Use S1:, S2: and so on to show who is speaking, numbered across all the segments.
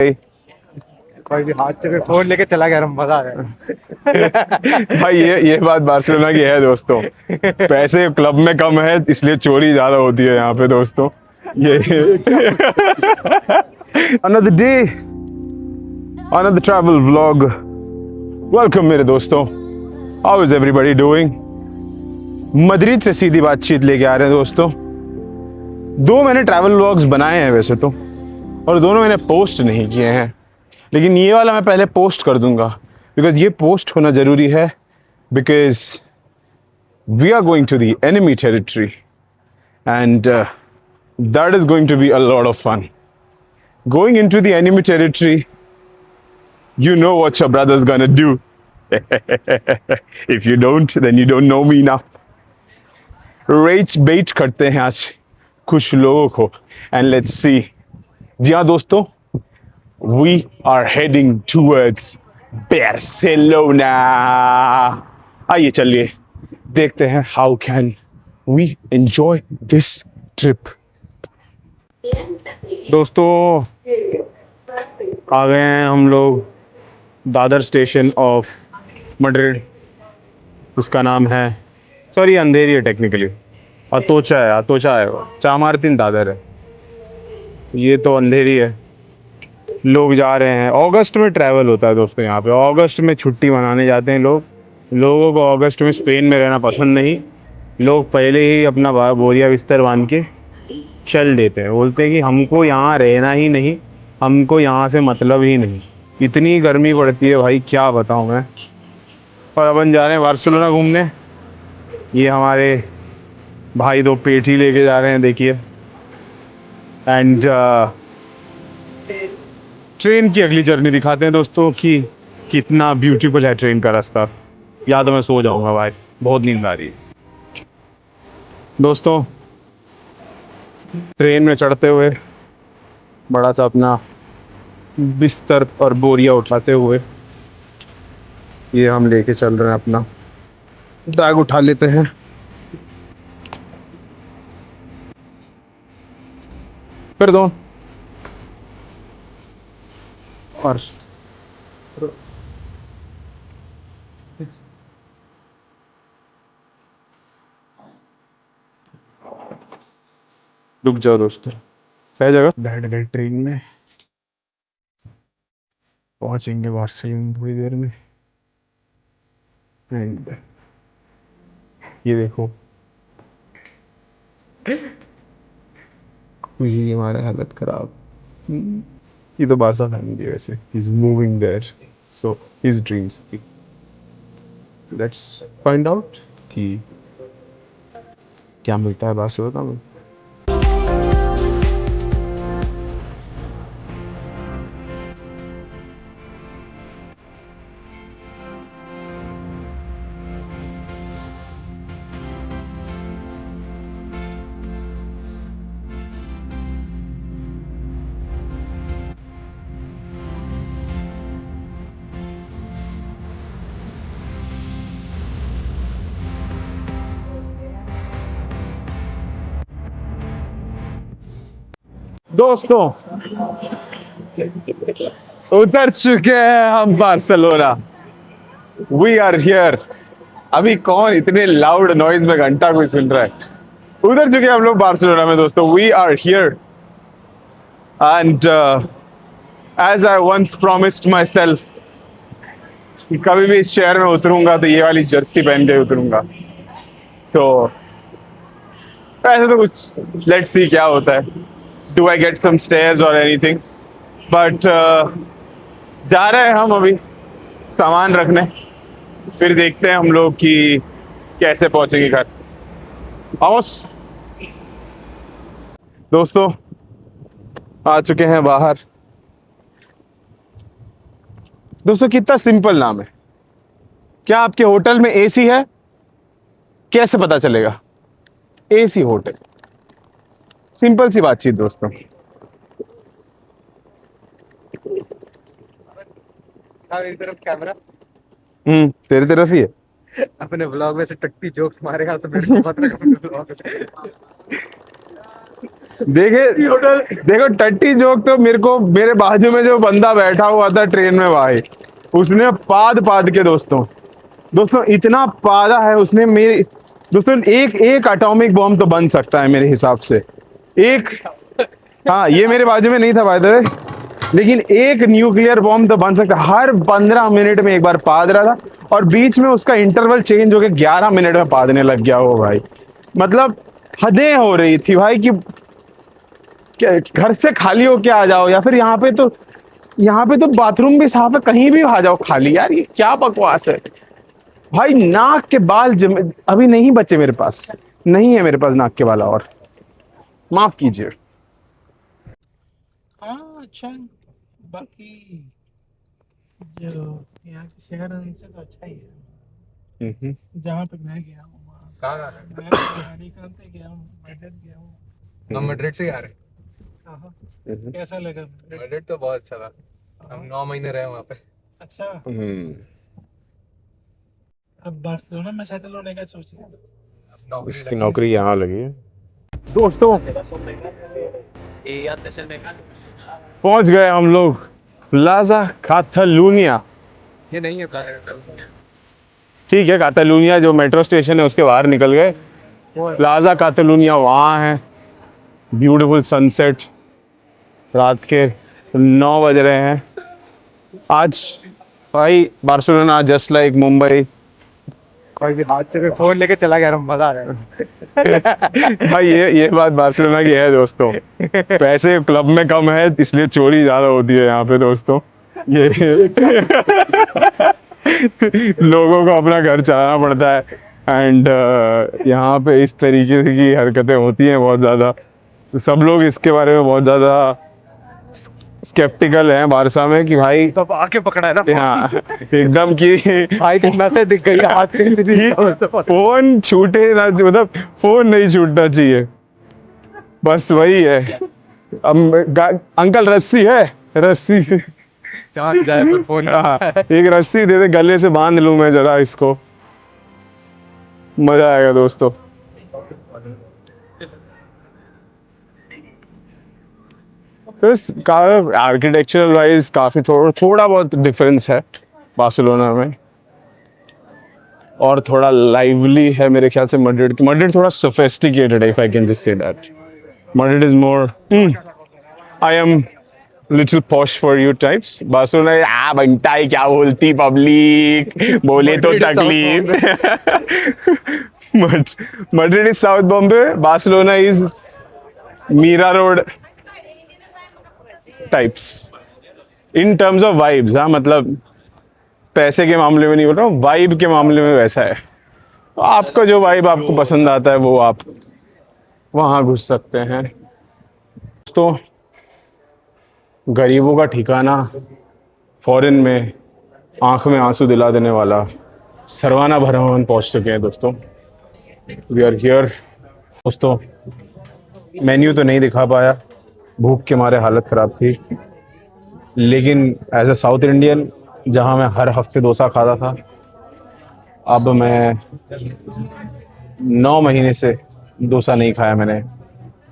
S1: कोई भी हाथ से फोन लेके चला गया, मजा आ गया।
S2: भाई ये बात बार्सिलोना की है दोस्तों। पैसे क्लब में कम है इसलिए चोरी ज्यादा होती है यहाँ पे दोस्तों। ये another day, another travel vlog. Welcome मेरे दोस्तों। How is everybody doing? Madrid से सीधी बातचीत लेके आ रहे हैं दोस्तों। 2 मैंने ट्रैवल व्लॉग्स बनाए हैं वैसे तो, और दोनों मैंने पोस्ट नहीं किए हैं, लेकिन ये वाला मैं पहले पोस्ट कर दूंगा बिकॉज ये पोस्ट होना ज़रूरी है, because we are going to the enemy territory and that is going to be a lot of fun. Going into the enemy territory, you know what your brother's gonna do. If you don't, then you don't know me enough. Rage bait करते हैं आज कुछ लोगों को, and let's see. जी हाँ दोस्तों, we are heading towards Barcelona. आइए चलिए देखते हैं how can we enjoy this trip. दोस्तों आ गए हैं हम लोग दादर स्टेशन ऑफ मड्रिड। उसका नाम है, सॉरी अंधेरी है टेक्निकली, अतोचा है वो, चामारतीन दादर है। ये तो अंधेरी है। लोग जा रहे हैं, अगस्त में ट्रैवल होता है दोस्तों यहाँ पे, अगस्त में छुट्टी मनाने जाते हैं लोग। लोगों को अगस्त में स्पेन में रहना पसंद नहीं, लोग पहले ही अपना बोरिया बिस्तर बांध के चल देते हैं, बोलते हैं कि हमको यहाँ रहना ही नहीं, हमको यहाँ से मतलब ही नहीं। इतनी गर्मी पड़ती है भाई, क्या बताऊँ मैं। और अपन जा रहे हैं बार्सिलोना घूमने। ये हमारे भाई 2 पेटी लेके जा रहे हैं देखिए। एंड ट्रेन की अगली जर्नी दिखाते हैं दोस्तों कि कितना ब्यूटीफुल है ट्रेन का रास्ता। या तो मैं सो जाऊंगा भाई, बहुत नींद आ रही है। दोस्तों ट्रेन में चढ़ते हुए बड़ा सा अपना बिस्तर और बोरिया उठाते हुए ये हम लेके चल रहे हैं, अपना बैग उठा लेते हैं। फिर दो और रुक जाओ दोस्तों, है जगह। बैठ गए ट्रेन में, पहुंचेंगे बार्सिलोना थोड़ी देर में। And ये देखो ये हमारा हालत खराब। ये तो बासा फैमिली है वैसे, he is moving there, so his dreams. Let's find out कि क्या मिलता है बार्सिलोना में। दोस्तों उतर चुके हैं हम बार्सिलोना। We are here. अभी कौन इतने लाउड नॉइज में घंटा कोई सुन रहा है। उतर चुके हैं हम लोग बार्सिलोना में दोस्तों। We are here and as I once promised myself कि कभी भी इस शहर में उतरूंगा तो ये वाली जर्सी पहन के उतरूंगा। तो ऐसे तो कुछ लेट्स सी क्या होता है। Do I get some stairs or anything, but जा रहे हैं हम अभी सामान रखने, फिर देखते हैं हम लोग कि कैसे पहुंचेंगे घर। आओस दोस्तों आ चुके हैं बाहर। दोस्तों कितना सिंपल नाम है। क्या आपके होटल में एसी है? कैसे पता चलेगा? एसी होटल, सिंपल सी बातचीत दोस्तों।
S1: मेरी तरफ कैमरा,
S2: तेरी तरफ ही है।
S1: अपने ब्लॉग में से टट्टी जोक्स मारेगा तो मेरे को पता है।
S2: देखे देखो टट्टी जोक तो मेरे को, मेरे बाजू में जो बंदा बैठा हुआ था ट्रेन में भाई, उसने पाद पाद के दोस्तों इतना पादा है उसने मेरी। दोस्तों एक एक एटॉमिक बॉम्ब तो बन सकता है मेरे हिसाब से, एक। हाँ ये मेरे बाजू में नहीं था बाय द वे, लेकिन एक न्यूक्लियर बॉम्ब तो बन सकता है। हर 15 मिनट में एक बार पाद रहा था, और बीच में उसका इंटरवल चेंज हो गया, 11 मिनट में पादने लग गया वो भाई। मतलब हदें हो रही थी भाई कि घर से खाली होके आ जाओ, या फिर यहाँ पे तो बाथरूम भी साफ है, कहीं भी आ जाओ खाली। यार ये क्या बकवास है भाई। नाक के बाल अभी नहीं बचे मेरे पास, नहीं है मेरे पास नाक के बाल, और माफ कीजिए।
S3: हाँ अच्छा, बाकी जो यहाँ के शहर है उनसे तो अच्छा ही है। जहाँ पे मैं गया हूँ वहाँ
S1: कहाँ जा रहे
S3: मैं हरिकान से गया हूँ, मैड्रिड गया हूँ।
S1: हैं? हम मैड्रिड से ही आ रहे
S3: हाँ, कैसा लगा
S1: हैं।
S3: मैड्रिड?
S1: मैड्रिड तो बहुत अच्छा था, हम 9 महीने रहे वहाँ पे।
S3: अच्छा, अब बार्सिलोना में सेटल होने का सोच रहे हैं।
S2: इसकी नौकरी यहाँ लगी है। दोस्तों पहुंच गए हम लोग प्लाजा कातालुनिया।
S1: ये नहीं है
S2: ठीक है, कातालुनिया जो मेट्रो स्टेशन है उसके बाहर निकल गए। प्लाजा कातालुनिया वहाँ है। ब्यूटीफुल सनसेट, रात के 9 बज रहे हैं। आज भाई बार्सिलोना जस्ट लाइक मुंबई।
S1: कोई भी हाथ से फोन लेके चला गया, मजा आ गया।
S2: भाई ये बात बार्सिलोना की है दोस्तों, पैसे क्लब में कम है इसलिए चोरी ज्यादा होती है यहाँ पे दोस्तों। ये लोगों को अपना घर चलाना पड़ता है, एंड यहाँ पे इस तरीके की हरकतें होती हैं बहुत ज़्यादा। तो सब लोग इसके बारे में बहुत ज़्यादा स्केप्टिकल हैं बारसा में कि भाई
S1: तो आके पकड़ा है ना।
S2: हाँ एकदम कि
S1: भाई की मैसेज दिख गई हाथ के।
S2: फोन छूटे ना, मतलब फोन नहीं छूटना चाहिए, बस वही है। अब अंकल रस्सी है, रस्सी
S1: जान जाए पर फोन।
S2: हाँ एक रस्सी दे दे, गले से बांध लूं मैं जरा इसको, मजा आएगा दोस्तों। आर्किटेक्चरल वाइज काफी थोड़ा बहुत डिफरेंस है बार्सिलोना में, और थोड़ा लाइवली है मेरे ख्याल से मैड्रिड की। मैड्रिड थोड़ा सोफिस्टिकेटेड है, if I can just say that. Madrid is more I am little posh for you types. Barcelona बनता है क्या बोलती पब्लिक, बोले तो तकलीफ। Madrid is south Bombay, Barcelona is Mira Road types in terms of vibes. हाँ मतलब पैसे के मामले में नहीं बोल रहा हूँ, वाइब के मामले में वैसा है। तो आपका जो वाइब आपको पसंद आता है वो आप वहाँ घुस सकते हैं। तो गरीबों का ठिकाना फॉरेन में आंख में आंसू दिला देने वाला सरवाना भरवान पहुँच चुके हैं दोस्तों। वी आर हियर दोस्तों। मेन्यू तो नहीं दिखा पाया, भूख के मारे हालत ख़राब थी, लेकिन एज अ साउथ इंडियन जहाँ मैं हर हफ्ते डोसा खाता था, अब मैं 9 महीने से डोसा नहीं खाया मैंने,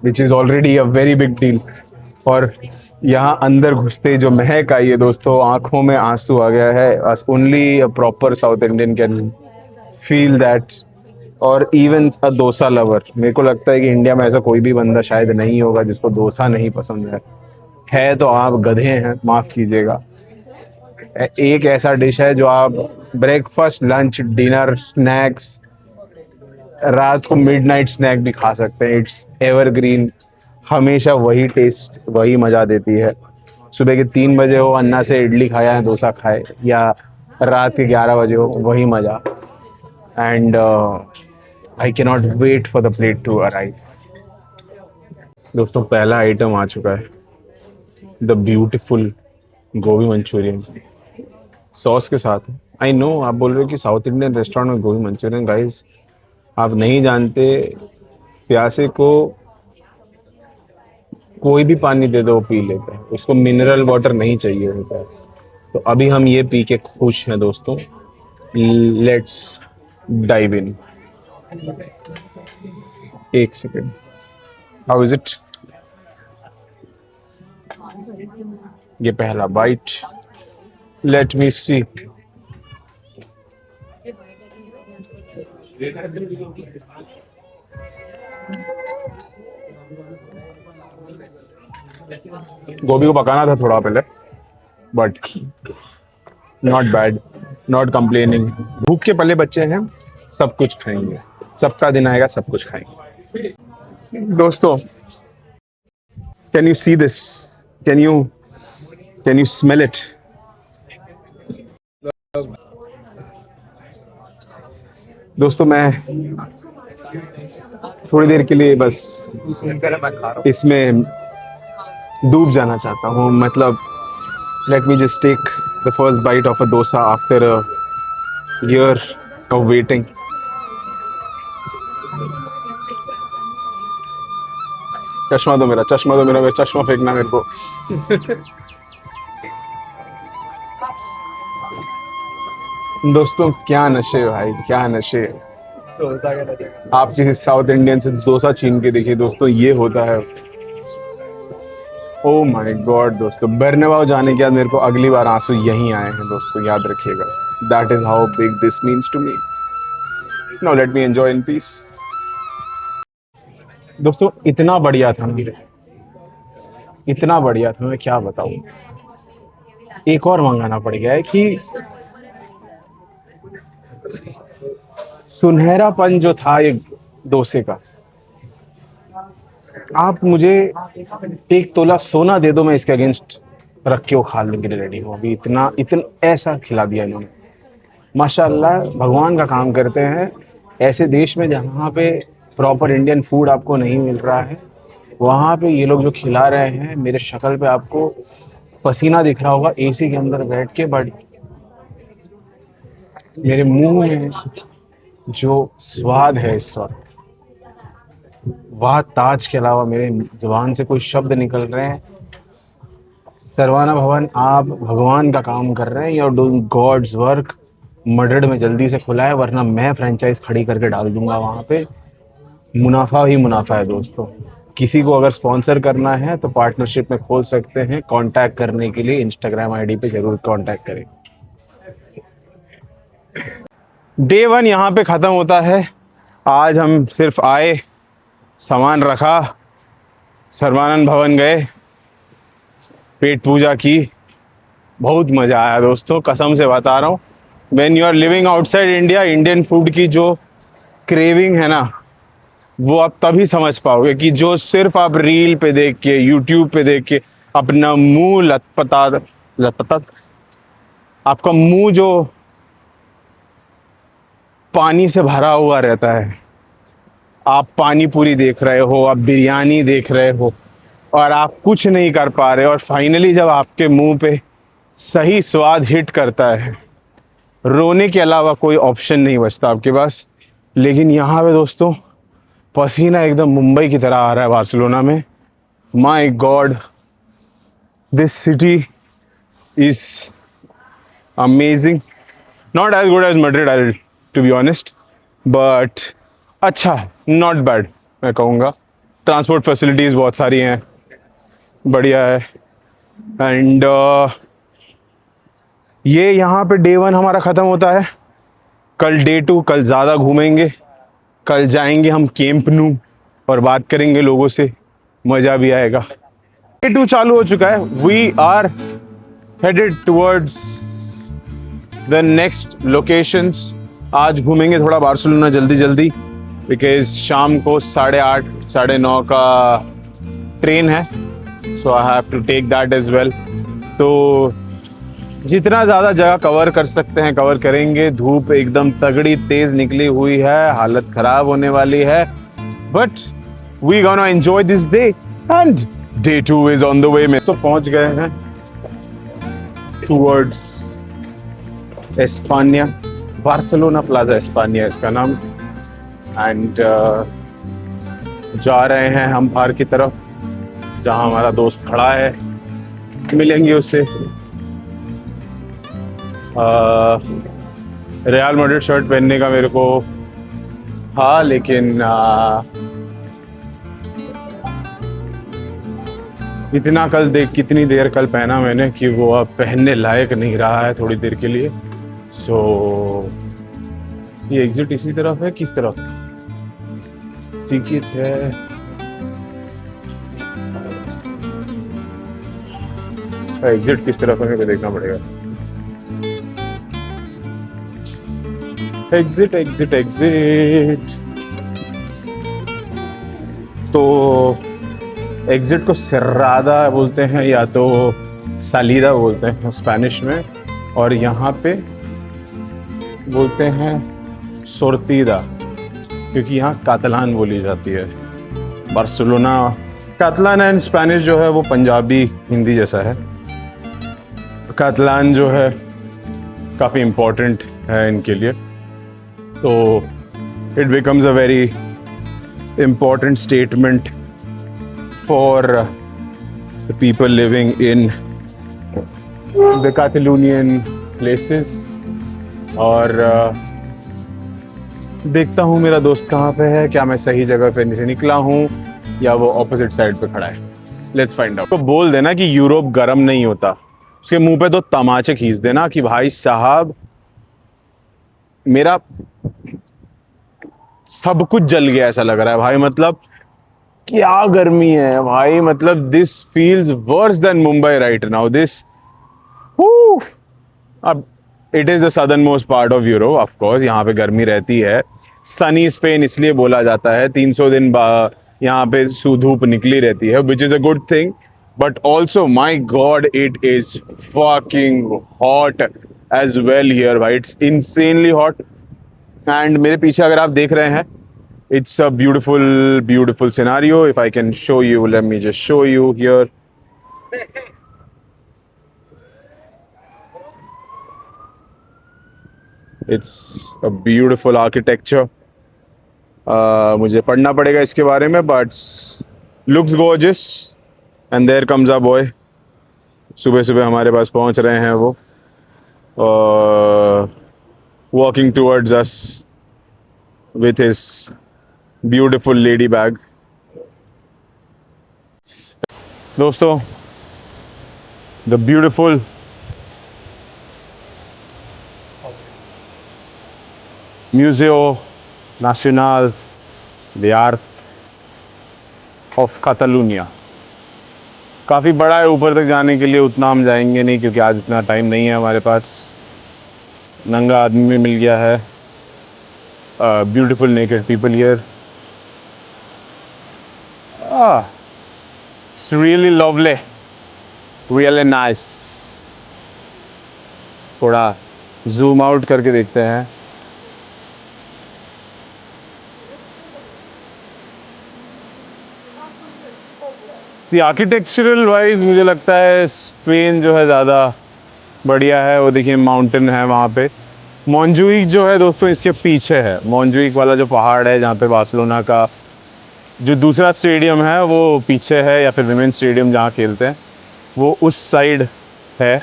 S2: which is already a very big deal. और यहाँ अंदर घुसते जो महक आई है दोस्तों, आंखों में आंसू आ गया है। Only a proper south Indian can feel that, और इवन अ डोसा लवर। मेरे को लगता है कि इंडिया में ऐसा कोई भी बंदा शायद नहीं होगा जिसको डोसा नहीं पसंद है तो आप गधे हैं, माफ़ कीजिएगा। एक ऐसा डिश है जो आप ब्रेकफास्ट, लंच, डिनर, स्नैक्स, रात को मिडनाइट स्नैक भी खा सकते हैं। इट्स एवरग्रीन, हमेशा वही टेस्ट, वही मज़ा देती है। सुबह के 3 बजे हो, अन्ना से इडली खाया है, डोसा खाए, या रात के 11 बजे हो, वही मज़ा। And I can not wait for the plate to arrive. दोस्तों पहला आइटम आ चुका है, the beautiful gobhi Manchurian sauce के साथ। आई नो आप बोल रहे हो कि साउथ इंडियन रेस्टोरेंट में गोभी मंचूरियन, गाइस आप नहीं जानते, प्यासे को कोई भी पानी दे दो वो पी लेता है, उसको मिनरल वाटर नहीं चाहिए होता है। तो अभी हम ये पी के खुश हैं दोस्तों। Let's dive in. एक सेकेंड, हाउ इज इट? ये पहला बाइट, लेट मी सी। गोभी को पकाना था थोड़ा पहले, but not bad, not complaining. भूख के पले बच्चे हैं, सब कुछ खाएंगे, सबका दिन आएगा, सब कुछ खाएंगे। दोस्तों, can you see this? Can you smell it? दोस्तों, मैं थोड़ी देर के लिए बस इसमें डूब जाना चाहता हूँ। मतलब let me just take the first bite of a dosa after a year of waiting. चश्मा दो मेरा, चश्मा दो मेरा, चश्मा फेंकना मेरे को। दोस्तों, क्या नशे भाई, क्या नशे। आप किसी साउथ इंडियन से डोसा छीन के देखिए दोस्तों, ये होता है। ओ माय गॉड दोस्तों, बर्नवाओ जाने के बाद मेरे को अगली बार आंसू यहीं आए हैं दोस्तों, याद रखिएगा। That is how big this means to me. Now let me enjoy in peace. दोस्तों, इतना बढ़िया था ना, इतना बढ़िया था, मैं क्या बताऊं। एक और मंगाना पड़ गया है कि सुनहरापन जो था एक डोसे का, आप मुझे 1 तोला सोना दे दो, मैं इसके अगेंस्ट रख के वो खाने के लिए रेडी हूँ। अभी इतना ऐसा खिला दिया इन्होंने, माशाल्लाह। भगवान का काम करते हैं। ऐसे देश में जहाँ पे प्रॉपर इंडियन फूड आपको नहीं मिल रहा है, वहाँ पे ये लोग जो खिला रहे हैं, मेरे शक्ल पे आपको पसीना दिख रहा होगा एसी के अंदर बैठ के, बट मेरे मुंह में जो स्वाद है इस वक्त, वाह ताज के अलावा मेरे जुबान से कोई शब्द निकल रहे हैं। सरवाना भवन, आप भगवान का काम कर रहे हैं। You are doing God's work. Madrid में जल्दी से खुला है, वरना मैं फ्रेंचाइज खड़ी करके डाल दूंगा वहाँ पे। मुनाफा ही मुनाफा है दोस्तों। किसी को अगर स्पॉन्सर करना है तो पार्टनरशिप में खोल सकते हैं। कांटेक्ट करने के लिए इंस्टाग्राम आईडी पे जरूर कांटेक्ट करें। डे 1 यहाँ पे ख़त्म होता है। आज हम सिर्फ आए, सामान रखा, सर्वानंद भवन गए, पेट पूजा की, बहुत मज़ा आया दोस्तों, कसम से बता रहा हूँ। When you are living outside India, Indian food की जो क्रेविंग है ना, वो आप तभी समझ पाओगे कि जो सिर्फ आप रील पे देख के, यूट्यूब पे देख के अपना मुंह लतपता, आपका मुंह जो पानी से भरा हुआ रहता है, आप पानी पूरी देख रहे हो, आप बिरयानी देख रहे हो और आप कुछ नहीं कर पा रहे, और फाइनली जब आपके मुंह पे सही स्वाद हिट करता है, रोने के अलावा कोई ऑप्शन नहीं बचता आपके पास। लेकिन यहाँ पे दोस्तों पसीना एकदम मुंबई की तरह आ रहा है बार्सिलोना में। My God, this city is amazing. Not as good as Madrid to be honest, but अच्छा है, नॉट बैड मैं कहूँगा। ट्रांसपोर्ट फैसिलिटीज़ बहुत सारी हैं, बढ़िया है। एंड ये यहाँ पे डे 1 हमारा ख़त्म होता है। कल डे 2, कल ज़्यादा घूमेंगे। कल जाएंगे हम कैंप नू और बात करेंगे लोगों से, मज़ा भी आएगा। डे 2 चालू हो चुका है। We are headed towards the next locations. आज घूमेंगे थोड़ा बार्सिलोना जल्दी बिकॉज शाम को 8:30 9:30 का ट्रेन है, so I have to take that as well. तो जितना ज़्यादा जगह कवर कर सकते हैं कवर करेंगे। धूप एकदम तगड़ी तेज़ निकली हुई है, हालत ख़राब होने वाली है, but we gonna enjoy this day and day 2 is on the way. में तो पहुंच गए हैं towards Espanya, Barcelona plaza Espanya इसका नाम। एंड जा रहे हैं हम बाहर की तरफ, जहां हमारा दोस्त खड़ा है, मिलेंगे उससे। रियल मैड्रिड शर्ट पहनने का मेरे को था, लेकिन इतना कल देख कितनी देर कल पहना मैंने कि वो अब पहनने लायक नहीं रहा है थोड़ी देर के लिए। सो ये एग्जिट इसी तरफ है, किस तरफ? टिकट है, एग्जिट किस तरफ है मेरे को देखना पड़ेगा। Exit exit exit. तो एग्जिट को सर्रादा बोलते हैं या तो सालीदा बोलते हैं स्पेनिश में, और यहाँ पे बोलते हैं सोर्तीदा, क्योंकि यहाँ कातलान बोली जाती है। बार्सिलोना कातलान एंड स्पेनिश जो है वो पंजाबी हिंदी जैसा है। कातलान जो है काफ़ी इम्पोर्टेंट है इनके लिए, तो it becomes a very important statement for the people living in the Catalonian places। और देखता हूँ मेरा दोस्त कहाँ पे है, क्या मैं सही जगह पे से निकला हूँ या वो ऑपोजिट साइड पे खड़ा है। Let's find out. तो बोल देना कि यूरोप गर्म नहीं होता, उसके मुंह पे तो तमाचे खींच देना कि भाई साहब मेरा सब कुछ जल गया ऐसा लग रहा है भाई। मतलब क्या गर्मी है भाई, मतलब this feels worse than Mumbai right now. This अब it is the southernmost part of Europe, of course यहाँ पे गर्मी रहती है। सनी स्पेन इसलिए बोला जाता है, 300 दिन यहाँ पे धूप निकली रहती है, which is a good thing. But also my God it is fucking hot as well here भाई, इट्स इंसेनली हॉट। एंड मेरे पीछे अगर आप देख रहे हैं, it's a beautiful scenario. If I can show you, let me just show you here. It's a beautiful architecture. मुझे पढ़ना पड़ेगा इसके बारे में, but looks gorgeous. And there comes our boy. सुबह सुबह हमारे पास पहुंच रहे हैं वो, walking towards us with his beautiful lady bag। दोस्तों, the beautiful Museo Nacional de Art of Catalunya काफ़ी बड़ा है, ऊपर तक जाने के लिए उतना हम जाएंगे नहीं क्योंकि आज इतना टाइम नहीं है हमारे पास। नंगा आदमी मिल गया है, beautiful naked people here। It's really lovely, really nice। थोड़ा जूम आउट करके देखते हैं। आर्किटेक्चरल वाइज मुझे लगता है स्पेन जो है ज़्यादा बढ़िया है। वो देखिए माउंटेन है वहाँ पे। मोंजुइक जो है दोस्तों इसके पीछे है, मोंजुइक वाला जो पहाड़ है जहाँ पे बार्सिलोना का जो दूसरा स्टेडियम है वो पीछे है, या फिर विमेन स्टेडियम जहाँ खेलते हैं वो उस साइड है।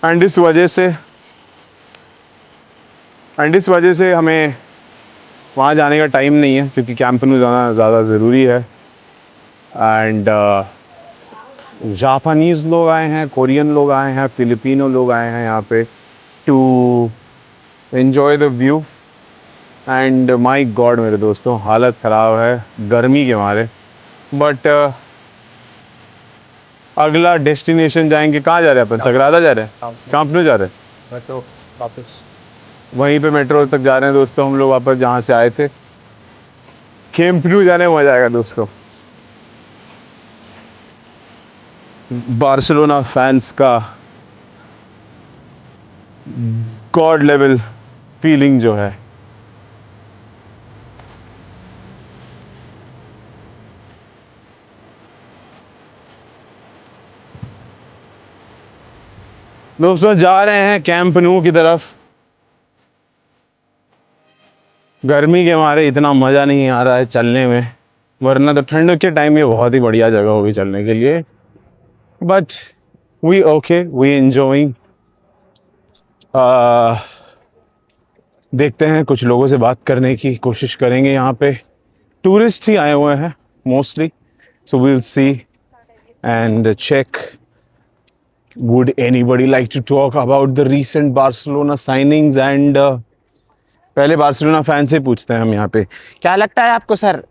S2: एंड इस वजह से हमें वहाँ जाने का टाइम नहीं है क्योंकि कैंप नु जाना ज़्यादा ज़रूरी है। एंड जापानीज़ लोग आए हैं, कोरियन लोग आए हैं, फिलिपिनो लोग आए हैं यहाँ पे to enjoy the view. And my God मेरे दोस्तों हालत ख़राब है गर्मी के मारे। बट अगला डेस्टिनेशन जाएंगे, कहाँ जा रहे हैं अपन? सगरादा जा रहे हैं, कैंप नु जा रहे हैं,
S1: मेट्रो वापस
S2: वहीं पे मेट्रो तक जा रहे हैं दोस्तों हम लोग वापस जहाँ से आए थे। कैंप नु जाने में मज़ा आएगा दोस्तों। बार्सिलोना फैंस का गॉड लेवल फीलिंग जो है दोस्तों, जा रहे हैं कैंप न्यू की तरफ। गर्मी के मारे इतना मज़ा नहीं आ रहा है चलने में, वरना तो ठंड के टाइम ये बहुत ही बढ़िया जगह होगी चलने के लिए। But we enjoying. देखते हैं, कुछ लोगों से बात करने की कोशिश करेंगे। यहाँ पे टूरिस्ट ही आए हुए हैं mostly. So we'll see and check. Would anybody like to talk about the recent Barcelona signings and पहले बार्सिलोना फैन से पूछते हैं हम यहाँ पे, क्या लगता है आपको सर,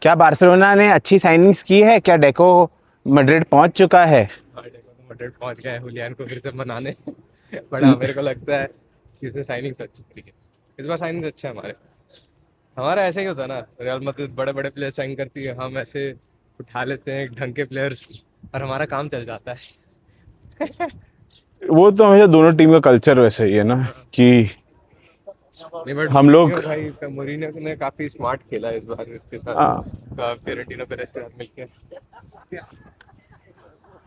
S2: क्या बार्सिलोना ने अच्छी साइनिंग्स की है, क्या डेको मैड्रिड पहुंच चुका है?
S1: मैड्रिड पहुंच गए हुलियन को फिर से मनाने बट हाँ, मेरे को लगता है कि उसने साइनिंग्स अच्छी करी है इस बार। साइनिंग्स अच्छे हैं हमारे। हमारा ऐसा ही होता है ना, रियल मैड्रिड बड़े बड़े प्लेयर साइन करती है, हम ऐसे उठा लेते हैं ढंग के प्लेयर्स और हमारा काम चल जाता है।
S2: वो तो हमेशा दोनों टीम का कल्चर वैसे ही है ना कि
S1: नहीं, बट
S2: हम लोग
S1: भाई मोरिनो ने काफी स्मार्ट खेला इस बार इसके
S2: हाँ,
S1: साथ, फियोरेंटीना पेरेस के साथ मिलके।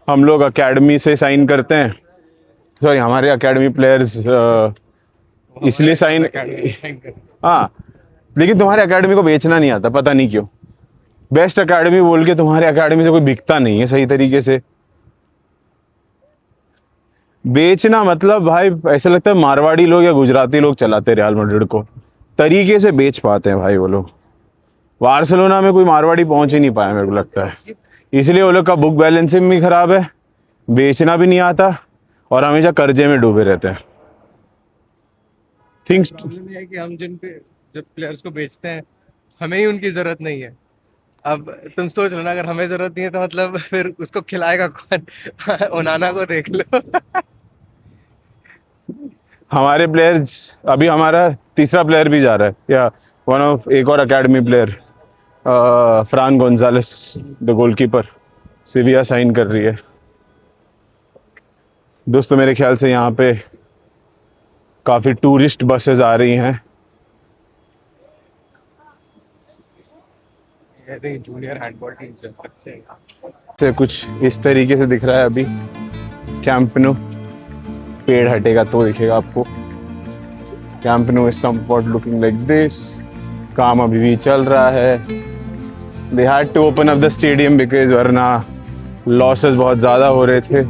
S2: हम लोग एकेडमी से साइन करते हैं, सॉरी हमारे एकेडमी प्लेयर्स इसलिए साइन, हाँ, लेकिन तुम्हारे एकेडमी को बेचना नहीं आता, पता नहीं क्यों। बेस्ट एकेडमी बोल के तुम्हारे एकेडमी से कोई बिकता नहीं है सही तरीके से। बेचना मतलब भाई ऐसा लगता है मारवाड़ी लोग या गुजराती लोग चलाते रियल मैड्रिड को, तरीके से बेच पाते हैं भाई वो लोग। बार्सिलोना में कोई मारवाड़ी पहुंच ही नहीं पाया मेरे को लगता है, इसलिए वो लोग का बुक बैलेंसिंग भी खराब है, बेचना भी नहीं आता और हमेशा कर्जे में डूबे रहते हैं। थिंग्स
S1: प्रॉब्लम ये है कि हम जब प्लेयर्स को बेचते हैं हमें ही उनकी जरूरत नहीं है। अब तुम सोच लो ना, अगर हमें जरूरत नहीं है तो मतलब फिर उसको खिलाएगा कौन? ओनाना को देख लो।
S2: हमारे प्लेयर्स, अभी हमारा तीसरा प्लेयर भी जा रहा है, या वन ऑफ एक और academy player Fran Gonzalez the goalkeeper, Sevilla sign कर रही है। दोस्तों मेरे ख्याल से यहाँ पे काफ़ी टूरिस्ट बसेस आ रही हैं।
S1: जूनियर हैंडबॉल टीम से अच्छे हैं।
S2: से कुछ इस तरीके से दिख रहा है अभी कैंप नो। पेड़ हटेगा तो दिखेगा आपको। Camp Nou is somewhat looking like this. काम अभी भी चल रहा है। They had to open up the stadium because वरना लॉसेस बहुत ज़्यादा हो रहे थे।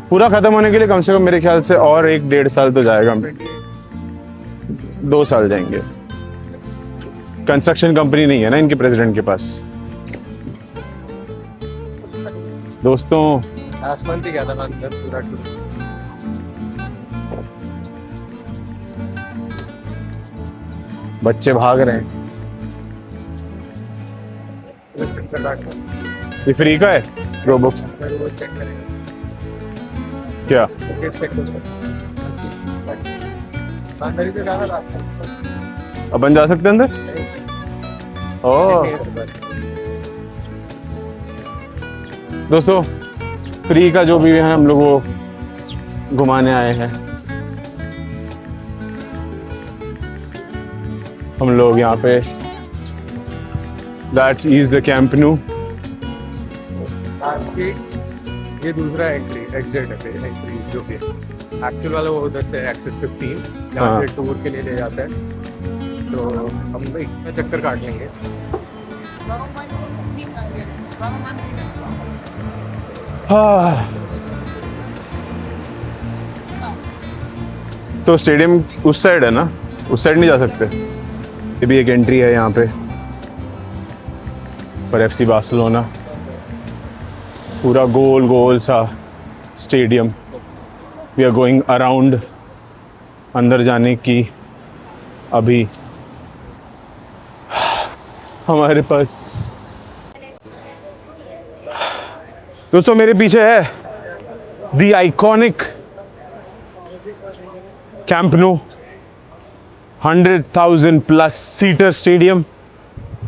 S2: पूरा ख़त्म होने के लिए कम से कम मेरे ख्याल से और 1-1.5 साल तो जाएगा, 2 साल जाएंगे। कंस्ट्रक्शन कंपनी नहीं है ना इनके प्रेसिडेंट के पास। दोस्तों
S1: आसमान से क्या था अंदर पूरा
S2: बच्चे भाग रहे हैं। ये फ्री का है रोबो
S1: चेक करेगा
S2: क्या?
S1: टिकट चेक हो अंदर ही तो जाना रास्ता।
S2: अपन जा सकते हैं अंदर? ओह दोस्तों फ्री का जो भी है हम लोग वो घुमाने आए हैं। हम लोग यहाँ पे that is the camp new.
S1: ये दूसरा एग्जिट है एंट्री जो भी एक्चुअल वाला वो उधर से एक्सेस 15 जहाँ
S2: हाँ।
S1: पे टूर के लिए ले जाता है, तो हम इसमें चक्कर काट लेंगे।
S2: तो स्टेडियम उस साइड है ना, उस साइड नहीं जा सकते। ये भी एक एंट्री है यहाँ पे पर FC बार्सिलोना। पूरा गोल गोल सा stadium. We are going around. अंदर जाने की अभी हमारे पास। दोस्तों मेरे पीछे है the iconic Camp Nou, 100,000 plus seater stadium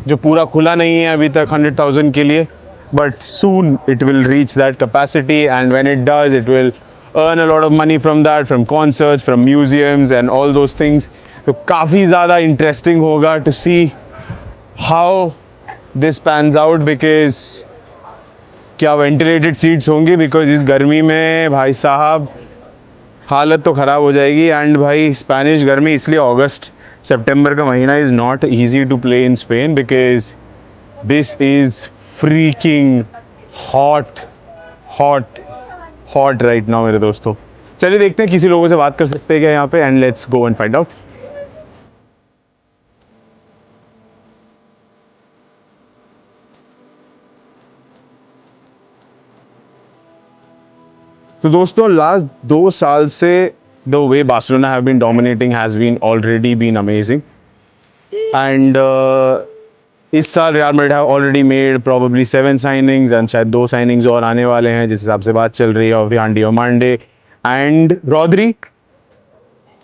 S2: जो पूरा खुला नहीं है अभी तक 100,000 के लिए, but soon it will reach that capacity and when it does it will earn a lot of money from that, from concerts, from museums and all those things. तो काफ़ी ज़्यादा इंटरेस्टिंग होगा to see how this pans out because क्या ventilated seats होंगी, because इस गर्मी में भाई साहब हालत तो ख़राब हो जाएगी। एंड भाई स्पेनिश गर्मी, इसलिए अगस्त सितंबर का महीना is not easy to play in Spain because this is freaking hot hot hot right now मेरे दोस्तों। चलिए देखते हैं किसी लोगों से बात कर सकते हैं क्या यहाँ पे, and let's go and find out. तो दोस्तों लास्ट 2 साल से the way Barcelona have been dominating has been already been amazing and इस साल real Madrid have already made probably 7 signings and शायद 2 साइनिंग्स और आने वाले हैं जिस हिसाब से बात चल रही है ऑफ आंडी मांडे एंड रॉड्री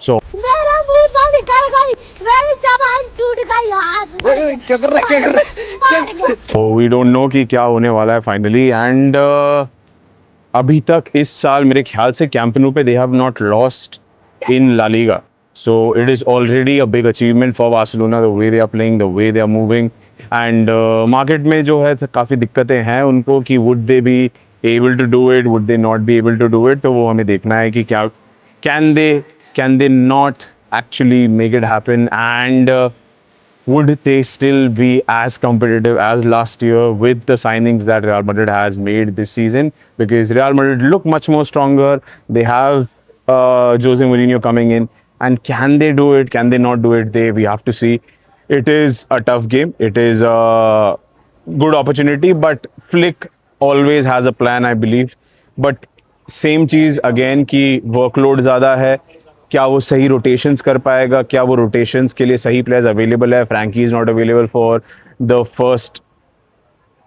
S2: सो
S4: मेरा मुंह तो निकल गई मेरी जबान टूट गई यार
S1: क्या कर रहा है
S2: वी डोंट नो कि क्या होने वाला है फाइनली एंड अभी तक इस साल मेरे ख्याल से कैंप नु पे they have not lost in La Liga so it is already a big achievement for Barcelona the way they are playing the way they are moving and market में जो है काफ़ी दिक्कतें हैं उनको कि would they be able to do it would they not be able to do it तो वो हमें देखना है कि क्या can they not actually make it happen and would they still be as competitive as last year with the signings that Real Madrid has made this season because Real Madrid look much more stronger they have Jose Mourinho coming in and can they do it can they not do it we have to see it is a tough game it is a good opportunity but Flick always has a plan I believe but same cheese again कि workload ज़्यादा है क्या वो सही rotations कर पाएगा क्या वो रोटेशंस के लिए सही प्लेयर्स अवेलेबल है Frenkie is not available for the first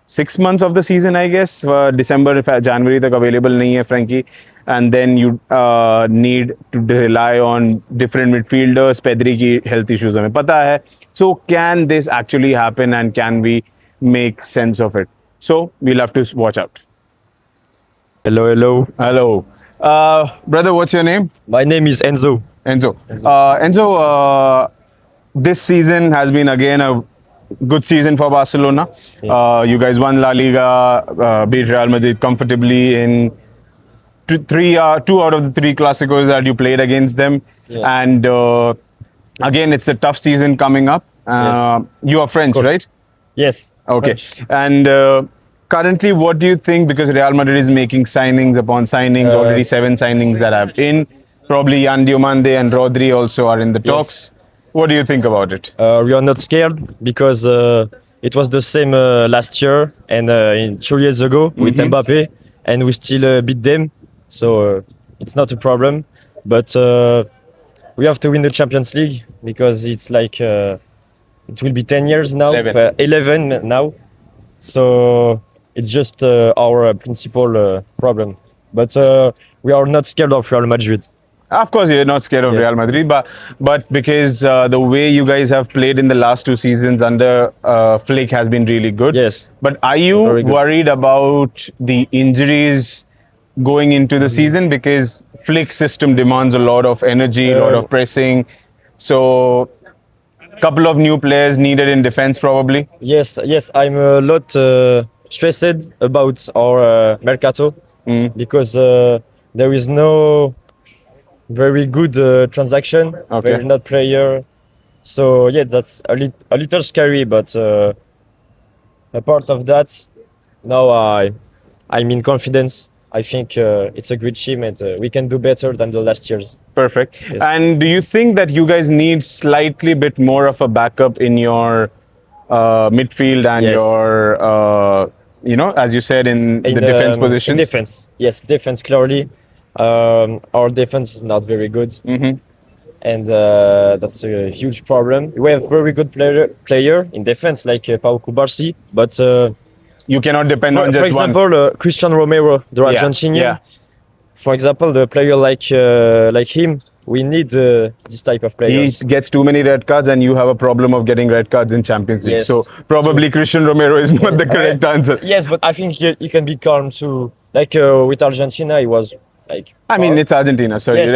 S2: 6 months of the season I guess दिसंबर जनवरी तक अवेलेबल नहीं है Frenkie and then you need to rely on different midfielders Pedri की health issues हमें पता है so can this actually happen and can we make sense of it so we'll have to watch out hello brother what's your name
S5: My name is Enzo.
S2: Enzo, this season has been again a good season for Barcelona. You guys won La Liga, beat Real Madrid comfortably in two out of the 3 Clásicos that you played against them.
S5: Yeah.
S2: And again, it's a tough season coming up.
S5: Yes.
S2: You are French, right?
S5: Yes.
S2: Okay.
S5: French.
S2: And currently, what do you think? Because Real Madrid is making signings upon signings, already 7 signings that have in. Probably Yan Diomande and Rodri also are in the talks. What do you think about it?
S5: We are not scared because it was the same last year and 2 years ago with Mbappe, and we still beat them. So it's not a problem. But we have to win the Champions League because it's like it will be 10 years now, 11 now. So it's just our principal problem. But we are not scared of Real Madrid.
S2: Of course, you're not scared of
S5: Yes.
S2: Real Madrid, but because the way you guys have played in the last 2 seasons under Flick has been really good.
S5: Yes.
S2: But are you
S5: Very good.
S2: worried about the injuries going into the season because Flick's system demands a lot of energy, a lot of pressing. So, couple of new players needed in defense probably.
S5: Yes, I'm a lot stressed about our mercato because there is no very good transaction,
S2: Okay.
S5: very not player. So yeah, that's a little scary, but apart of that, now I'm in confidence. I think it's a great team and we can do better than the last years.
S2: Perfect.
S5: Yes.
S2: And do you think that you guys need slightly bit more of a backup in your midfield and
S5: Yes.
S2: your, as you said, in the defense positions?
S5: Defense, yes, defense clearly. Our defense is not very good, and that's a huge problem. We have very good player in defense like Pau Cubarsí, but
S2: You cannot depend on
S5: for
S2: just
S5: example,
S2: one.
S5: Christian Romero, the
S2: Yeah,
S5: Argentinian.
S2: yeah.
S5: For example, the player like him, we need this type of
S2: He
S5: players.
S2: gets too many red cards and you have a problem of getting red cards in Champions League.
S5: Yes.
S2: So probably Christian Romero is not the correct answer.
S5: Yes, but I think he can be calm too. Like with Argentina, he was like.
S2: I mean, it's Argentina, so
S5: Yes.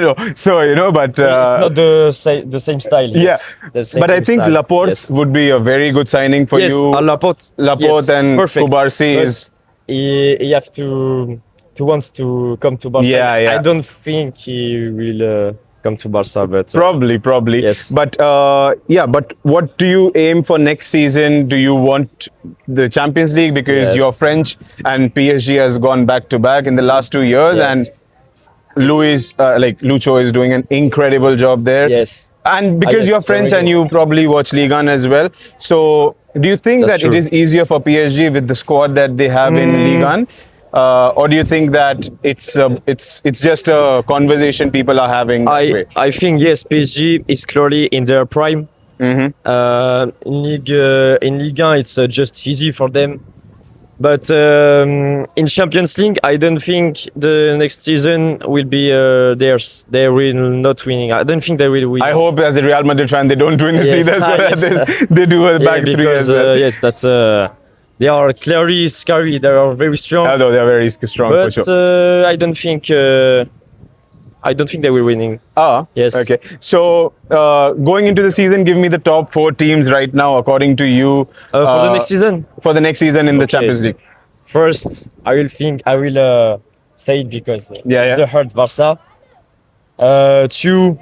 S2: no. So but
S5: it's not the same style.
S2: yeah.
S5: Yes, the same
S2: But I think
S5: style.
S2: Laporte
S5: Yes.
S2: would be a very good signing for
S5: Yes,
S2: you.
S5: Laporte.
S2: Laporte
S5: yes,
S2: and
S5: perfect.
S2: Cubarsí
S5: But
S2: is.
S5: He have to wants to come to Barca.
S2: Yeah, yeah.
S5: I don't think he will come to Barca, but
S2: Probably.
S5: Yes.
S2: But but what do you aim for next season? Do you want the Champions League because
S5: Yes.
S2: you're French and PSG has gone back to back in the last 2 years
S5: Yes.
S2: and Lucho is doing an incredible job there.
S5: yes,
S2: And because
S5: yes,
S2: you're French
S5: very
S2: and
S5: good.
S2: you probably watch Ligue 1 as well. So do you think
S5: That's
S2: that it
S5: true.
S2: is easier for PSG with the squad that they have in Ligue 1 or do you think that it's just a conversation people are having?
S5: I think yes, PSG is clearly in their prime. In Ligue 1, it's just easy for them. But in Champions League, I don't think the next season will be theirs. They will not win. I don't think they will win.
S2: I hope as a Real Madrid fan they don't win it
S5: Yes,
S2: either, so that
S5: yes.
S2: they do a
S5: Yeah,
S2: back three as
S5: because
S2: well.
S5: yes, that's they are clearly scary. They are very strong.
S2: Although they are very strong for
S5: But
S2: sure.
S5: I don't think they will winning. Yes.
S2: Okay. So going into the season, give me the top 4 teams right now according to you
S5: For the next season,
S2: for the next season in the
S5: Okay.
S2: Champions League.
S5: first I will say it because
S2: Yeah,
S5: it's
S2: yeah.
S5: the hurt Barca. Two,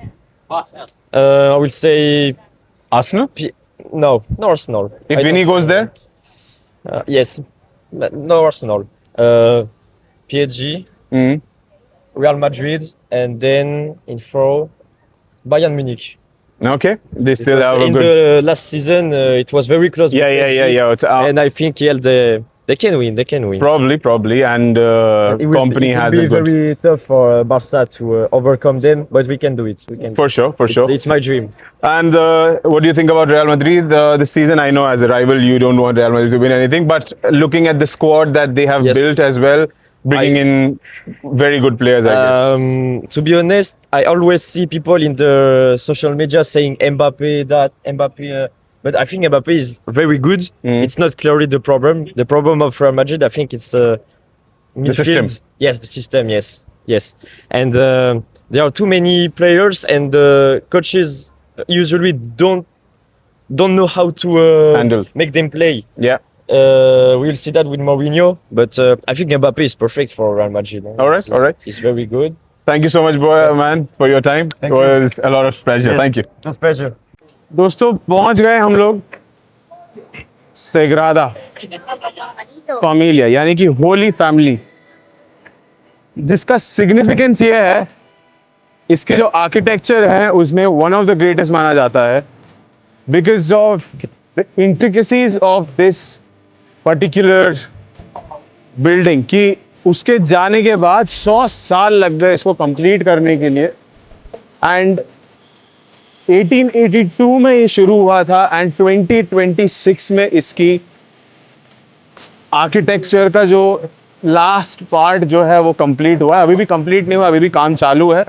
S5: I will say
S2: Arsenal?
S5: no Arsenal.
S2: If
S5: I
S2: Vinny
S5: don't
S2: goes there?
S5: think- yes, but no Arsenal. PSG,
S2: Mhm.
S5: Real Madrid, and then in 4, Bayern Munich.
S2: Okay. They still
S5: Because
S2: have a
S5: in
S2: good.
S5: the last season, it was very close. with PSG,
S2: Yeah. It's,
S5: And I think they can win. They can win.
S2: probably, and company
S5: it will
S2: has
S5: be
S2: a good.
S5: very tough for Barca to overcome them, but we can do it. We can.
S2: For sure.
S5: It's my dream.
S2: And what do you think about Real Madrid this season? I know as a rival you don't want Real Madrid to win anything, but looking at the squad that they have
S5: Yes.
S2: built as well, bringing in very good players, I guess.
S5: To be honest, I always see people in the social media saying Mbappe, but I think Mbappe is very good. It's not clearly the problem. The problem of Real Madrid, I think it's midfield.
S2: system.
S5: Yes, the system. Yes, and there are too many players, and the coaches usually don't know how to
S2: Handle.
S5: make them play.
S2: Yeah.
S5: We'll see that with Mourinho, but I think Mbappe is perfect for Real Madrid.
S2: All right.
S5: He's very good.
S2: Thank you so much, man, for your time.
S5: Thank
S2: it was a lot of pleasure. Thank you.
S5: It was a pleasure.
S2: दोस्तों पहुंच गए हम लोग सेग्रादा Familia यानी कि Holi family, जिसका significance ये है, इसके जो आर्किटेक्चर है उसमें वन ऑफ द ग्रेटेस्ट माना जाता है because of the intricacies of this particular building कि उसके जाने के बाद 100 साल लग गए इसको कंप्लीट करने के लिए। एंड 1882 में ये शुरू हुआ था एंड 2026 में इसकी आर्किटेक्चर का जो लास्ट पार्ट जो है वो कंप्लीट हुआ है। अभी भी कंप्लीट नहीं हुआ, अभी भी काम चालू है,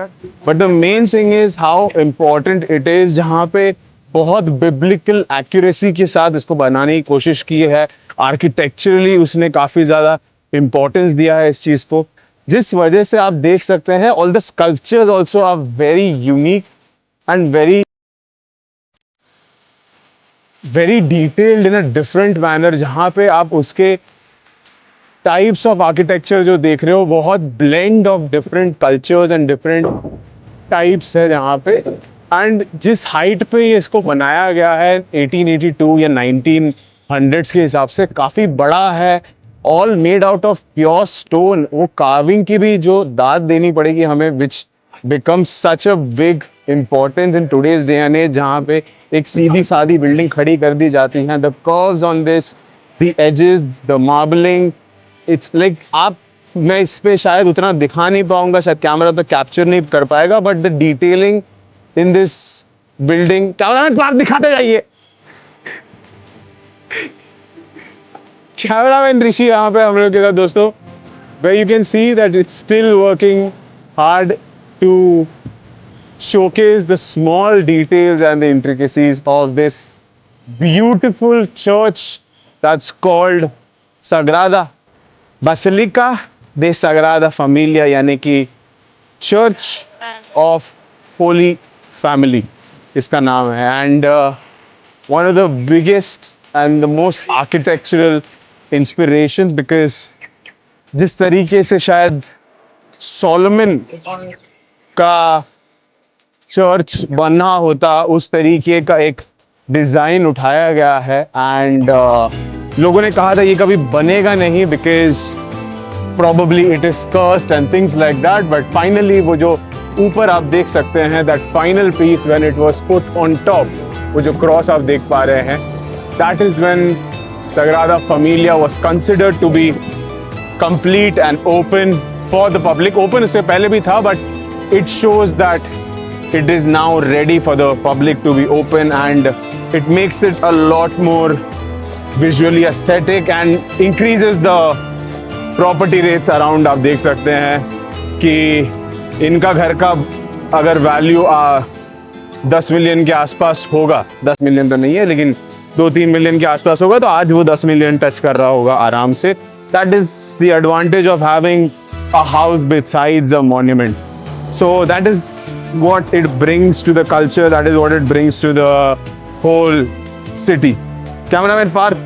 S2: but the main thing is how important it is, जहाँ पे बहुत बिब्लिकल एक्यूरेसी के साथ इसको बनाने की कोशिश की है। आर्किटेक्चरली उसने काफ़ी ज़्यादा इम्पोर्टेंस दिया है इस चीज़ को, जिस वजह से आप देख सकते हैं all the sculptures also are very unique and very detailed in a different manner, जहाँ पे आप उसके टाइप्स ऑफ आर्किटेक्चर जो देख रहे हो बहुत blend of different cultures and different types है जहाँ पे। एंड जिस हाइट पे ये इसको बनाया गया है 1882 या 1900s के हिसाब से काफ़ी बड़ा है, all made out of pure stone. वो कार्विंग की भी जो दाद देनी पड़ेगी हमें, which becomes such a big importance in today's day and age, जहाँ पे एक सीधी सादी बिल्डिंग खड़ी कर दी जाती है। The curves on this, the edges, the marbling, it's like आप, मैं इस पे शायद उतना दिखा नहीं पाऊंगा, शायद कैमरा तो कैप्चर नहीं कर पाएगा, but the detailing in this building, camera तो आप दिखाते जाइए। कैमरामैन ऋषि यहाँ पे हम लोग के साथ दोस्तों, where you can see that it's still working hard to showcase the small details and the intricacies of this beautiful church that's called Sagrada Basilica de Sagrada Familia, यानी कि Church of Holy Family इसका नाम है। And one of the biggest and the most architectural inspirations, because जिस तरीके से शायद Solomon का चर्च बना होता उस तरीके का एक डिज़ाइन उठाया गया है। एंड लोगों ने कहा था ये कभी बनेगा नहीं because probably it is cursed and things like that, but finally वो जो ऊपर आप देख सकते हैं that final piece when it was put on top, वो जो क्रॉस आप देख पा रहे हैं, that is when Sagrada Familia was considered to be complete and open for the public. Open उससे पहले भी था, but it shows that it is now ready for the public to be open, and it makes it a lot more visually aesthetic and increases the property rates around. आप देख सकते हैं कि इनका घर का अगर वैल्यू 10 मिलियन के आसपास होगा, 10 मिलियन तो नहीं है लेकिन 2-3 मिलियन के आसपास होगा, तो आज वो 10 मिलियन टच कर रहा होगा आराम से. That is the advantage of having a house besides a monument. So that is what it brings to the culture, that is what it brings to the whole city. Cameraman Parth,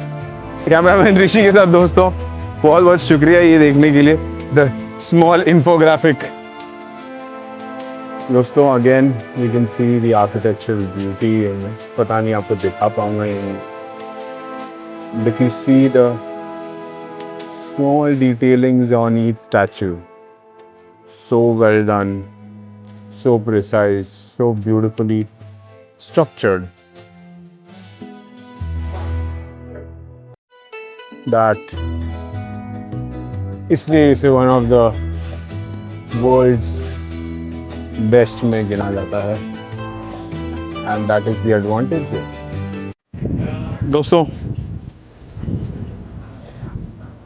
S2: cameraman Rishi के साथ दोस्तों बहुत बहुत शुक्रिया ये देखने के लिए. The small infographic. दोस्तों again you can see the architectural beauty. पता नहीं आपको दिखा पाऊंगा ये, but you see the small detailings on each statue. So well done, so precise, so beautifully structured that इसलिए इसे one of the world's best में गिना जाता है, and that is the advantage here. दोस्तों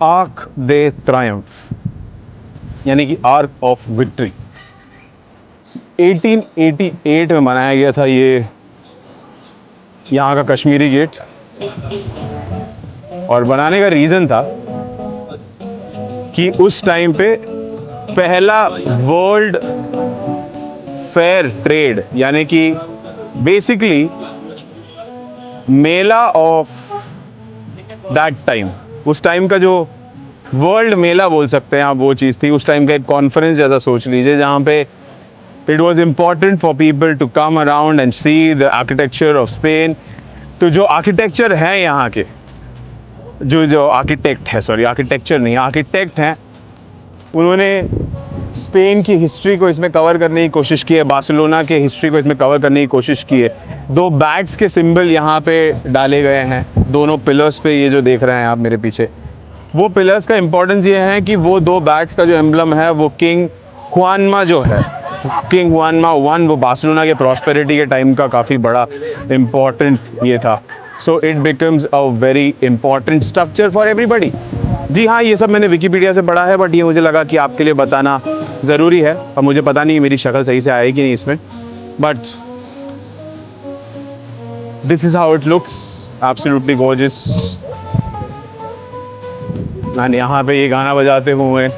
S2: आर्क दे ट्रायम्फ यानी कि arc of victory 1888 में बनाया गया था ये यहाँ का कश्मीरी गेट. और बनाने का रीज़न था कि उस टाइम पे पहला वर्ल्ड फेयर ट्रेड यानी कि basically Mela of that time, उस टाइम का जो वर्ल्ड मेला बोल सकते हैं आप, वो चीज़ थी. उस टाइम का एक कॉन्फ्रेंस जैसा सोच लीजिए जहाँ पे it was important for people to come around and see the architecture of Spain. तो जो आर्किटेक्चर है यहाँ के, जो आर्किटेक्ट है, सॉरी आर्किटेक्चर नहीं, आर्किटेक्ट हैं, उन्होंने स्पेन की हिस्ट्री को इसमें कवर करने की कोशिश की है, बार्सिलोना के हिस्ट्री को इसमें कवर करने की कोशिश की है. 2 बैट्स के सिंबल यहाँ पे डाले गए हैं दोनों पिलर्स पे. ये जो देख रहे हैं आप मेरे पीछे, वो पिलर्स का इम्पोर्टेंस ये है कि वो 2 बैट्स का जो एम्बलम है वो किंग हुआनमा जो है, किंग हुआनमा 1, वो बार्सिलोना के प्रॉस्पेरिटी के टाइम का काफ़ी बड़ा इम्पॉर्टेंट ये था. So it becomes a very important structure for everybody. जी हाँ, ये सब मैंने विकीपीडिया से पढ़ा है, बट ये मुझे लगा कि आपके लिए बताना ज़रूरी है. और मुझे पता नहीं मेरी शक्ल सही से आएगी नहीं इसमें, but this is how it looks, absolutely gorgeous. मैंने यहाँ पे ये गाना बजाते हुए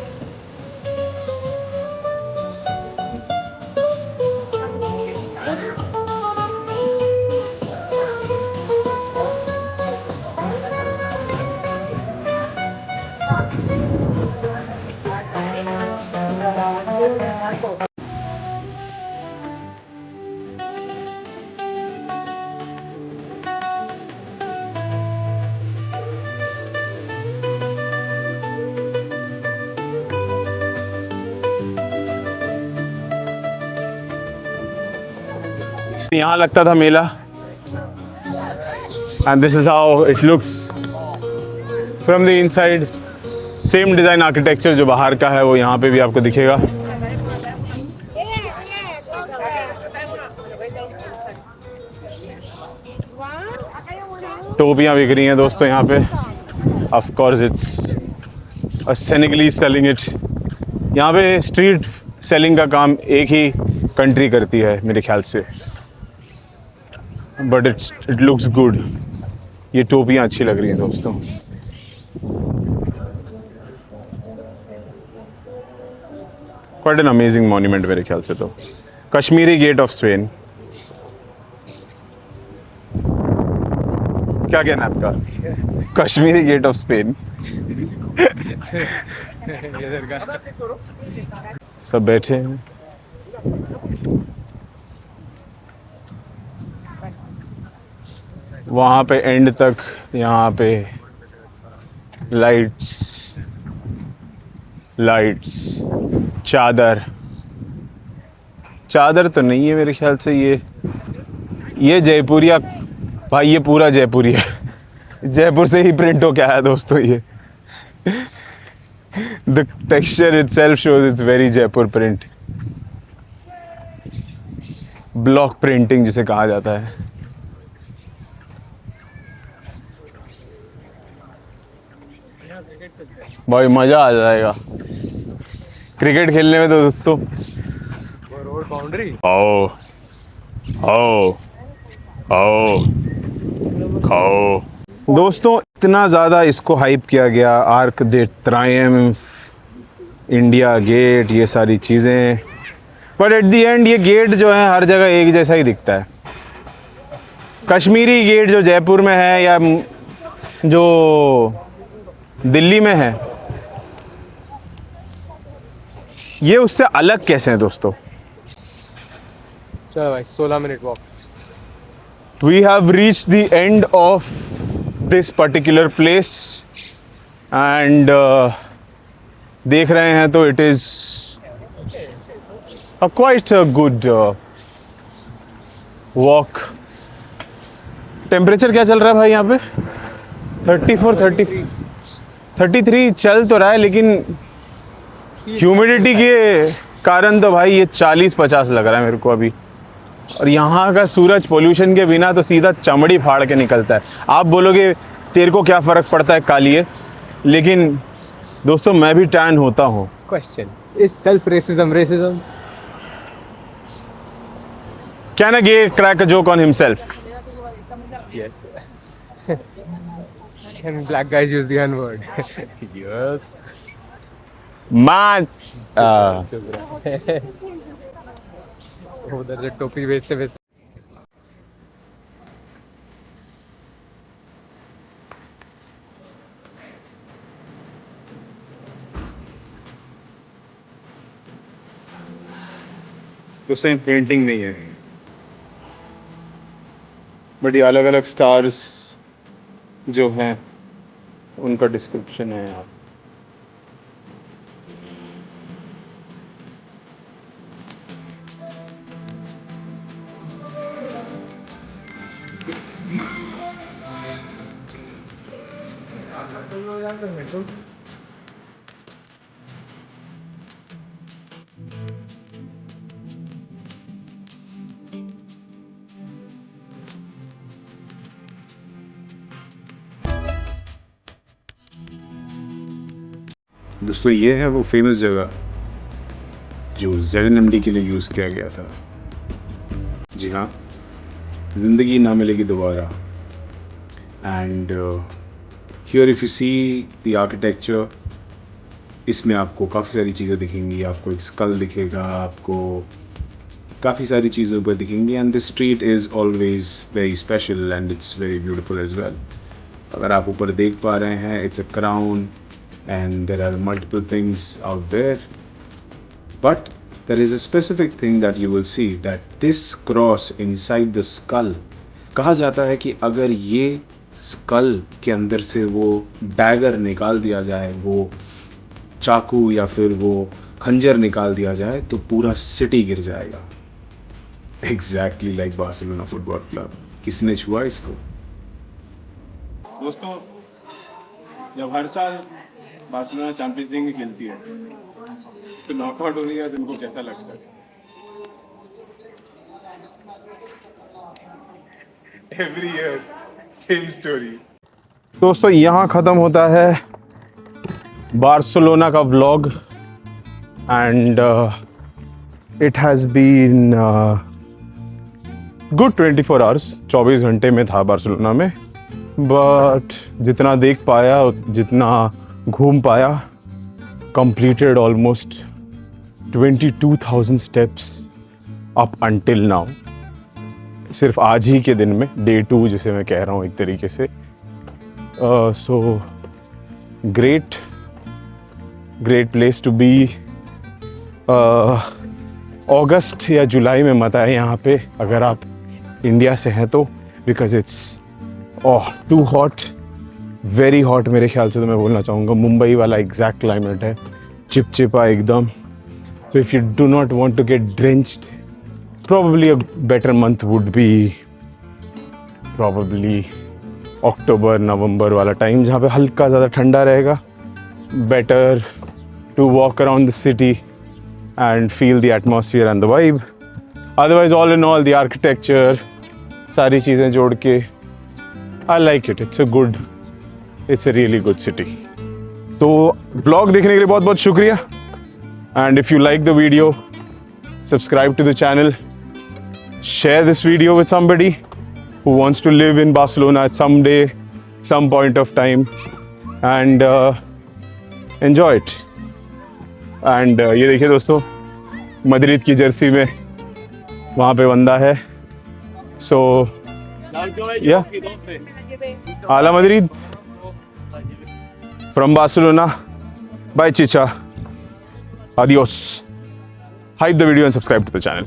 S2: यहाँ लगता था मेला. And this is how it looks from the inside. Same design architecture जो बाहर का है वो यहाँ पे भी आपको दिखेगा. टोपियाँ बिक रही हैं दोस्तों यहाँ पे. Of course it's a Senegalese selling it. यहाँ पे स्ट्रीट सेलिंग का काम एक ही कंट्री करती है मेरे ख्याल से, बट इट लुक्स गुड. ये टोपियाँ अच्छी लग रही हैं दोस्तों. क्वाइट एन अमेजिंग मॉन्यूमेंट मेरे ख्याल से. तो कश्मीरी गेट ऑफ स्पेन, क्या कहना है आपका? Kashmiri Gate of Spain. सब बैठे हैं. वहाँ पे एंड तक यहाँ पे लाइट्स, चादर तो नहीं है मेरे ख्याल से. ये जयपुरिया भाई, ये पूरा जयपुरी है. जयपुर से ही प्रिंट हो के आया दोस्तों ये. The texture itself shows it's very Jaipur print. Block printing जिसे कहा जाता है. भाई मजा आ जाएगा क्रिकेट खेलने में तो दोस्तों.
S1: Road boundary.
S2: आओ आओ आओ खाओ. दोस्तों इतना ज़्यादा इसको हाइप किया गया, आर्क दे ट्रायम्फ, इंडिया गेट, ये सारी चीज़ें, बट एट दी एंड ये गेट जो है हर जगह एक जैसा ही दिखता है. कश्मीरी गेट जो जयपुर में है या जो दिल्ली में है, ये उससे अलग कैसे हैं दोस्तों?
S1: चलो भाई 16 minute walk.
S2: We have reached the end of this particular place and देख रहे हैं तो it is a quite a good walk. Temperature क्या चल रहा है भाई यहाँ पे? 34, 33 चल तो रहा है, लेकिन ह्यूमिडिटी के कारण तो भाई ये 40-50 लग रहा है मेरे को अभी. और यहाँ का सूरज पोल्यूशन के बिना तो सीधा चमड़ी फाड़ के निकलता है. आप बोलोगे तेरे को क्या फ़र्क पड़ता है कालिए, लेकिन दोस्तों मैं भी टैन होता हूँ.
S1: Question: Is self-racism racism?
S2: Can a gay crack a joke on himself?
S1: Yes. Can black guys use the N-word? Yes.
S2: Man,
S1: उधर से टोपी बेचते बेचते.
S2: तो सेम पेंटिंग नहीं है, बट ये अलग अलग स्टार्स जो हैं उनका डिस्क्रिप्शन है यहाँ. दोस्तों ये है वो फेमस जगह जो ZNMD के लिए यूज़ किया गया था. जी हाँ, ज़िंदगी ना मिलेगी दोबारा. And here if you see the architecture, इसमें आपको काफ़ी सारी चीज़ें दिखेंगी. आपको एक स्कल दिखेगा, आपको काफ़ी सारी चीज़ें ऊपर दिखेंगी. And this street is always very special and it's very beautiful as well. अगर आप ऊपर देख पा रहे हैं, it's a crown and there are multiple things out there, but there is a specific thing that you will see, that this cross inside the skull. कहा जाता है कि अगर ये स्कल के अंदर से वो डैगर निकाल दिया जाए, वो चाकू या फिर वो खंजर निकाल दिया जाए, तो पूरा सिटी गिर जाएगा. Exactly like Barcelona football club. किसने छुआ इसको? दोस्तों जब हर साल बार्सिलोना चैंपियंस लीग में खेलती है तो नॉकआउट हो रही है, तो उनको कैसा लगता है? Every year same story. दोस्तों यहाँ ख़त्म होता है बार्सिलोना का vlog and it has been good 24 hours. 24 घंटे में था बार्सिलोना में, बट जितना देख पाया, जितना घूम पाया, completed almost 22,000 steps up until now. सिर्फ आज ही के दिन में, डे 2 जिसे मैं कह रहा हूँ एक तरीके से. सो great place to be. अगस्त या जुलाई में मत आए यहाँ पे अगर आप इंडिया से हैं तो, because it's too hot, very hot. मेरे ख्याल से तो मैं बोलना चाहूँगा मुंबई वाला एग्जैक्ट क्लाइमेट है, चिपचिपा एकदम. So if you do not want to get drenched, probably a better month would be probably October November वाला टाइम, जहाँ पे हल्का ज़्यादा ठंडा रहेगा. Better to walk around the city and feel the atmosphere and the vibe. Otherwise, all in all, the architecture, सारी चीज़ें जोड़ के, I like it. It's a really good city. तो vlog देखने के लिए बहुत बहुत शुक्रिया. And if you like the video, subscribe to the channel. Share this video with somebody who wants to live in Barcelona at some point of time, and enjoy it. And ये देखिए दोस्तों, Madrid की Jersey में वहाँ पे बंदा है. So yeah, Ala Madrid from Barcelona. Bye Chicha. Adios. Hype the video and subscribe to the channel.